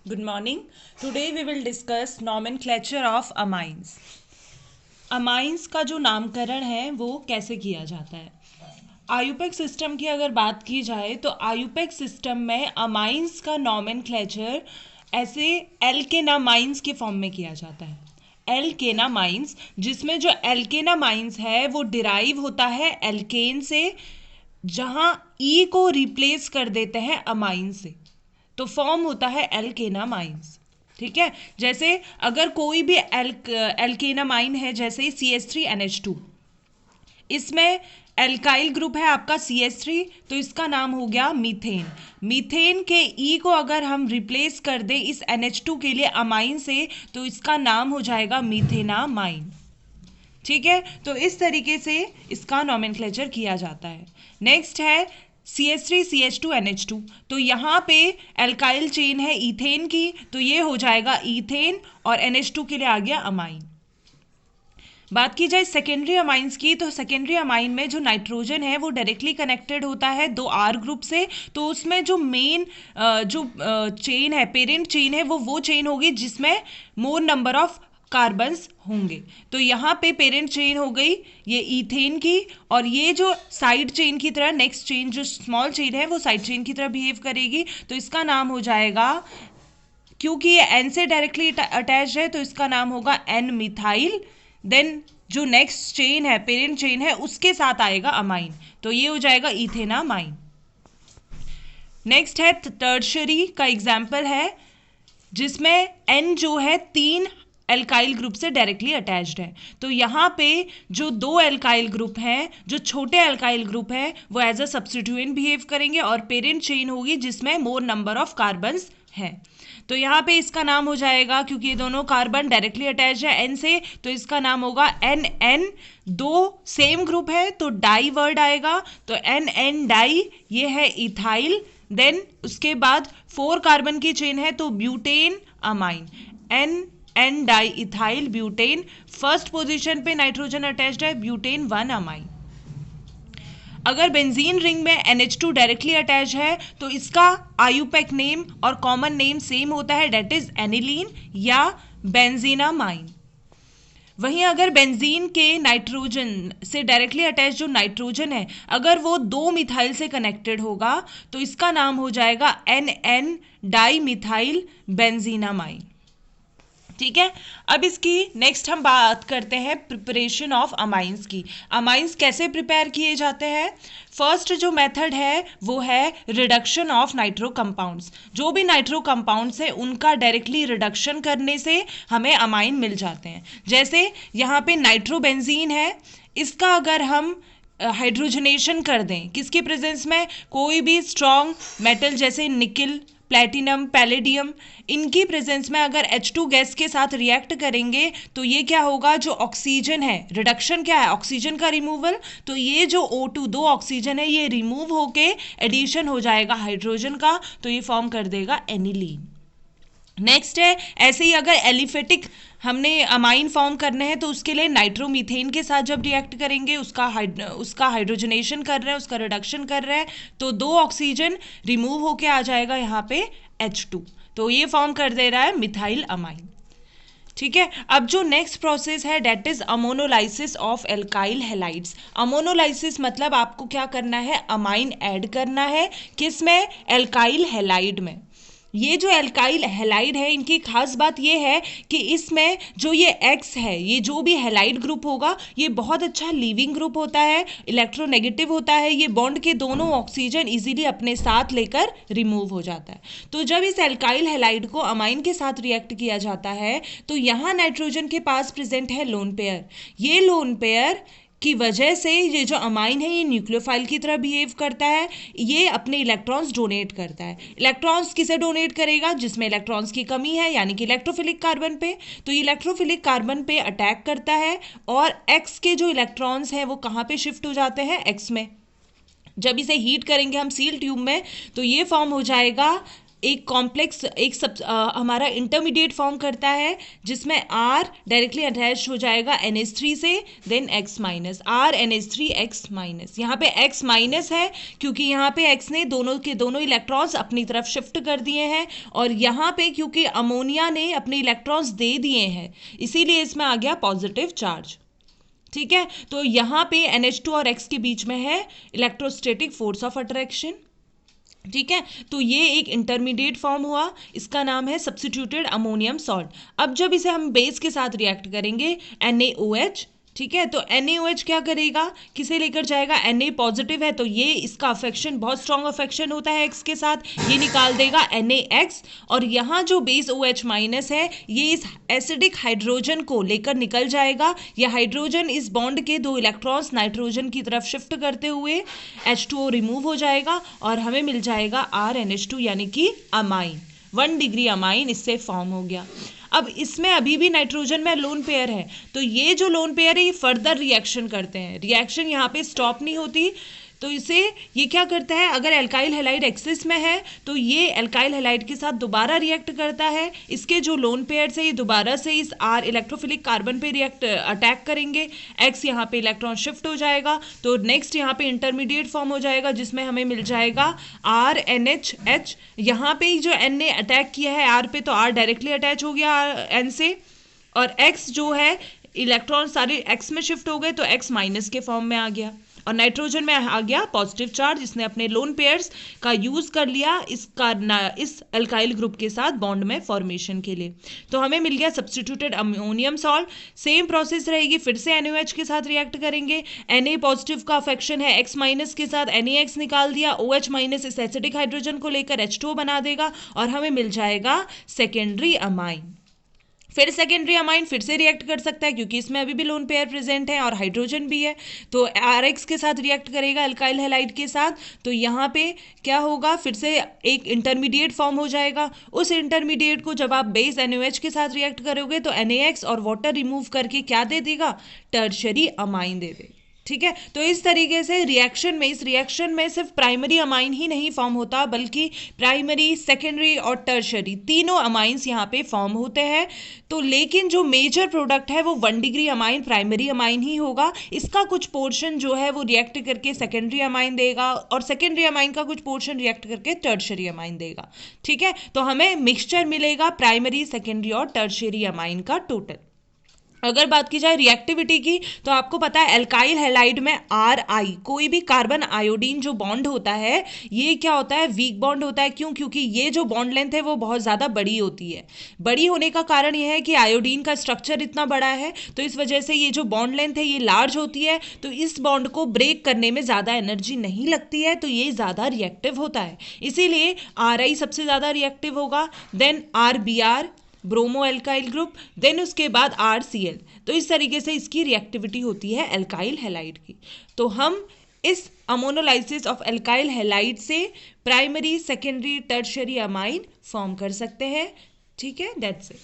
Good morning. Today we will discuss nomenclature of amines. Amines का जो नामकरण है वो कैसे किया जाता है। आयुपेक सिस्टम की अगर बात की जाए तो आयुपेक सिस्टम में अमाइंस का नोमेनक्लेचर ऐसे एल्केनामाइंस के फॉर्म में किया जाता है। एल्केनामाइंस, जिसमें जो एल्केनामाइंस है वो डिराइव होता है एल्केन से, जहां ई को रिप्लेस कर देते हैं अमाइन से, तो फॉर्म होता है एल्केनामाइंस। ठीक है, जैसे अगर कोई भी एल्केनामाइन है, जैसे CH3NH2, इसमें एल्काइल ग्रुप है आपका CH3, तो इसका नाम हो गया मीथेन। मीथेन के ई को अगर हम रिप्लेस कर दें इस NH2 के लिए अमाइन से, तो इसका नाम हो जाएगा मीथेनामाइन। ठीक है, तो इस तरीके से इसका नोमेनक्लेचर किया जाता है। नेक्स्ट है CH3CH2NH2, तो यहाँ पे एल्काइल चेन है ईथेन की, तो ये हो जाएगा ईथेन, और NH2 के लिए आ गया अमाइन। बात की जाए सेकेंडरी अमाइंस की, तो सेकेंडरी अमाइन में जो नाइट्रोजन है वो डायरेक्टली कनेक्टेड होता है 2R ग्रुप से, तो उसमें जो मेन जो चेन है, पेरेंट चेन है, वो चेन होगी जिसमें मोर नंबर ऑफ कार्बन्स होंगे। तो यहाँ पे पेरेंट चेन हो गई ये ईथेन की, और ये जो साइड चेन की तरह, नेक्स्ट चेन जो स्मॉल चेन है वो साइड चेन की तरह बिहेव करेगी, तो इसका नाम हो जाएगा, क्योंकि ये N से डायरेक्टली अटैच है तो इसका नाम होगा N मिथाइल। देन जो नेक्स्ट चेन है, पेरेंट चेन है, उसके साथ आएगा अमाइन, तो ये हो जाएगा इथेनामाइन। नेक्स्ट है टर्शरी का एग्जाम्पल है, जिसमें N जो है 3 एल्काइल ग्रुप से डायरेक्टली अटैच्ड है, तो यहाँ पे जो 2 एल्काइल ग्रुप हैं, जो छोटे एल्काइल ग्रुप हैं, वो एज अ सब्स्टिट्यूएंट बिहेव करेंगे, और पेरेंट चेन होगी जिसमें मोर नंबर ऑफ कार्बन्स हैं। तो यहाँ पे इसका नाम हो जाएगा, क्योंकि ये दोनों कार्बन डायरेक्टली अटैच है N से, तो इसका नाम होगा NN। 2 सेम ग्रुप है तो डाई वर्ड आएगा, तो NN डाई, ये है इथाइल। देन उसके बाद 4 कार्बन की चेन है तो butane amine, NN di ethyl butane. First position पे नाइट्रोजन अटैच्ड है, ब्यूटेन 1 अमाइन। अगर बेंजीन रिंग में NH2 डायरेक्टली अटैच है तो इसका आयुपेक नेम और कॉमन नेम सेम होता है, डेट इज एनिलीन या बेंजीनामाइन। वहीं अगर बेंजीन के नाइट्रोजन से डायरेक्टली अटैच जो नाइट्रोजन है, अगर वो 2 मिथाइल से कनेक्टेड होगा तो इसका नाम हो जाएगा NN डाई मिथाइल बेंजीनामाइन। ठीक है, अब इसकी नेक्स्ट हम बात करते हैं प्रिपरेशन ऑफ अमाइंस की। अमाइंस कैसे प्रिपेयर किए जाते हैं। फर्स्ट जो मेथड है वो है रिडक्शन ऑफ नाइट्रो कंपाउंड्स। जो भी नाइट्रो कंपाउंड्स है उनका डायरेक्टली रिडक्शन करने से हमें अमाइन मिल जाते हैं। जैसे यहाँ पे नाइट्रोबेंजीन है, इसका अगर हम हाइड्रोजनेशन कर दें किसके प्रेजेंस में, कोई भी स्ट्रॉन्ग मेटल जैसे निकिल, प्लेटिनम, पैलेडियम, इनकी प्रेजेंस में अगर H2 गैस के साथ रिएक्ट करेंगे तो ये क्या होगा, जो ऑक्सीजन है, रिडक्शन क्या है, ऑक्सीजन का रिमूवल, तो ये जो O2 2 ऑक्सीजन है ये रिमूव होके एडिशन हो जाएगा हाइड्रोजन का, तो ये फॉर्म कर देगा एनिलीन। नेक्स्ट है, ऐसे ही अगर एलिफेटिक हमने अमाइन फॉर्म करने हैं तो उसके लिए नाइट्रोमीथेन के साथ जब रिएक्ट करेंगे, उसका हाइड्रोजनेशन कर रहे हैं, उसका रिडक्शन कर रहे हैं, तो 2 ऑक्सीजन रिमूव होके आ जाएगा यहाँ पे H2, तो ये फॉर्म कर दे रहा है मिथाइल अमाइन। ठीक है, अब जो नेक्स्ट प्रोसेस है that is ammonolysis of alkyl halides. Ammonolysis मतलब आपको क्या करना है, अमाइन ऐड करना है, किस में, एल्काइल हैलाइड में। ये जो एल्काइल हैलाइड है, इनकी खास बात ये है कि इसमें जो ये X है, ये जो भी हैलाइड ग्रुप होगा ये बहुत अच्छा लीविंग ग्रुप होता है, इलेक्ट्रोनेगेटिव होता है, ये बॉन्ड के दोनों ऑक्सीजन इजीली अपने साथ लेकर रिमूव हो जाता है। तो जब इस एल्काइल हैलाइड को अमाइन के साथ रिएक्ट किया जाता है तो यहाँ नाइट्रोजन के पास प्रेजेंट है लोन पेयर। ये लोन पेयर की वजह से ये जो अमाइन है ये न्यूक्लियोफाइल की तरह बिहेव करता है, ये अपने इलेक्ट्रॉन्स डोनेट करता है। इलेक्ट्रॉन्स किसे डोनेट करेगा, जिसमें इलेक्ट्रॉन्स की कमी है, यानी कि इलेक्ट्रोफिलिक कार्बन पे, तो ये इलेक्ट्रोफिलिक कार्बन पे अटैक करता है, और X के जो इलेक्ट्रॉन्स हैं वो कहाँ पे शिफ्ट हो जाते हैं, X में। जब इसे हीट करेंगे हम सील ट्यूब में तो ये फॉर्म हो जाएगा एक कॉम्प्लेक्स हमारा इंटरमीडिएट फॉर्म करता है जिसमें R डायरेक्टली अटैच हो जाएगा NH3 से, then X minus, R NH3 X minus. यहाँ पे X माइनस है क्योंकि यहाँ पे X ने दोनों के दोनों इलेक्ट्रॉन्स अपनी तरफ शिफ्ट कर दिए हैं, और यहाँ पे क्योंकि अमोनिया ने अपने इलेक्ट्रॉन्स दे दिए हैं इसीलिए इसमें आ गया पॉजिटिव चार्ज। ठीक है, तो यहाँ पे NH2 और X के बीच में है इलेक्ट्रोस्टैटिक फोर्स ऑफ अट्रैक्शन। ठीक है, तो ये एक इंटरमीडिएट फॉर्म हुआ, इसका नाम है सब्स्टिट्यूटेड अमोनियम सॉल्ट। अब जब इसे हम बेस के साथ रिएक्ट करेंगे NaOH, ठीक है, तो NaOH क्या करेगा, किसे लेकर जाएगा, Na पॉजिटिव है तो ये इसका अफेक्शन बहुत स्ट्रॉन्ग अफेक्शन होता है X के साथ, ये निकाल देगा NaX, और यहाँ जो बेस OH माइनस है ये इस एसिडिक हाइड्रोजन को लेकर निकल जाएगा। ये हाइड्रोजन इस बॉन्ड के दो इलेक्ट्रॉन्स नाइट्रोजन की तरफ शिफ्ट करते हुए H2O रिमूव हो जाएगा और हमें मिल जाएगा RNH2 यानी कि अमाइन, 1 डिग्री अमाइन इससे फॉर्म हो गया। अब इसमें अभी भी नाइट्रोजन में लोन पेयर है, तो ये जो लोन पेयर है ये फर्दर रिएक्शन करते हैं, रिएक्शन यहाँ पे स्टॉप नहीं होती, तो इसे ये क्या करता है, अगर एल्काइल हैलाइड एक्सिस में है तो ये एल्काइल हैलाइड के साथ दोबारा रिएक्ट करता है, इसके जो लोन पेयर्स है ये दोबारा से इस R इलेक्ट्रोफिलिक कार्बन पे अटैक करेंगे, X यहाँ पे इलेक्ट्रॉन शिफ्ट हो जाएगा, तो नेक्स्ट यहाँ पे इंटरमीडिएट फॉर्म हो जाएगा जिसमें हमें मिल जाएगा RNHH। यहाँ पे जो N ने अटैक किया है R पे, तो R डायरेक्टली अटैच हो गया N से, और X जो है इलेक्ट्रॉन सारे X में शिफ्ट हो गए तो X माइनस के फॉर्म में आ गया, और नाइट्रोजन में आ गया पॉजिटिव चार्ज, इसने अपने लोन पेयर्स का यूज कर लिया इस अल्काइल ग्रुप के साथ बॉन्ड में फॉर्मेशन के लिए। तो हमें मिल गया substituted ammonium salt. Same process रहेगी, फिर से NaOH के साथ रिएक्ट करेंगे, Na पॉजिटिव का अफेक्शन है X माइनस के साथ, NaX निकाल दिया, OH माइनस इस एसिडिक हाइड्रोजन को लेकर H2O बना देगा और हमें मिल जाएगा सेकेंडरी अमाइन। फिर सेकेंडरी अमाइन फिर से रिएक्ट कर सकता है क्योंकि इसमें अभी भी लोन पेयर प्रेजेंट है और हाइड्रोजन भी है, तो RX के साथ रिएक्ट करेगा अल्काइल हैलाइड के साथ, तो यहाँ पे क्या होगा, फिर से एक इंटरमीडिएट फॉर्म हो जाएगा। उस इंटरमीडिएट को जब आप बेस NaOH के साथ रिएक्ट करोगे तो NaX और वाटर रिमूव करके क्या दे देगा, टर्शरी अमाइन दे देगा। ठीक है, तो इस तरीके से इस रिएक्शन में सिर्फ प्राइमरी अमाइन ही नहीं फॉर्म होता बल्कि प्राइमरी, सेकेंडरी और टर्शरी तीनों अमाइंस यहाँ पे फॉर्म होते हैं। तो लेकिन जो मेजर प्रोडक्ट है वो 1 डिग्री अमाइन प्राइमरी अमाइन ही होगा, इसका कुछ पोर्शन जो है वो रिएक्ट करके सेकेंडरी अमाइन देगा और सेकेंडरी अमाइन का कुछ पोर्शन रिएक्ट करके टर्शरी अमाइन देगा। ठीक है, तो हमें मिक्सचर मिलेगा प्राइमरी, सेकेंडरी और टर्शरी अमाइन का टोटल। अगर बात की जाए रिएक्टिविटी की, तो आपको पता है एल्काइल हैलाइड में RI कोई भी कार्बन आयोडीन जो बॉन्ड होता है ये क्या होता है, वीक बॉन्ड होता है। क्यों, क्योंकि ये जो बॉन्ड लेंथ है वो बहुत ज़्यादा बड़ी होती है। बड़ी होने का कारण ये है कि आयोडीन का स्ट्रक्चर इतना बड़ा है, तो इस वजह से ये जो बॉन्ड लेंथ है ये लार्ज होती है, तो इस बॉन्ड को ब्रेक करने में ज़्यादा एनर्जी नहीं लगती है, तो ये ज़्यादा रिएक्टिव होता है, इसीलिए RI सबसे ज़्यादा रिएक्टिव होगा। Then RBr bromo alkyl group, then उसके बाद RCl। तो इस तरीके से इसकी रिएक्टिविटी होती है एल्काइल हैलाइड की। तो हम इस अमोनोलाइसिस ऑफ एल्काइल हैलाइड से primary, secondary, tertiary amine form कर सकते हैं। ठीक है, दैट्स इट।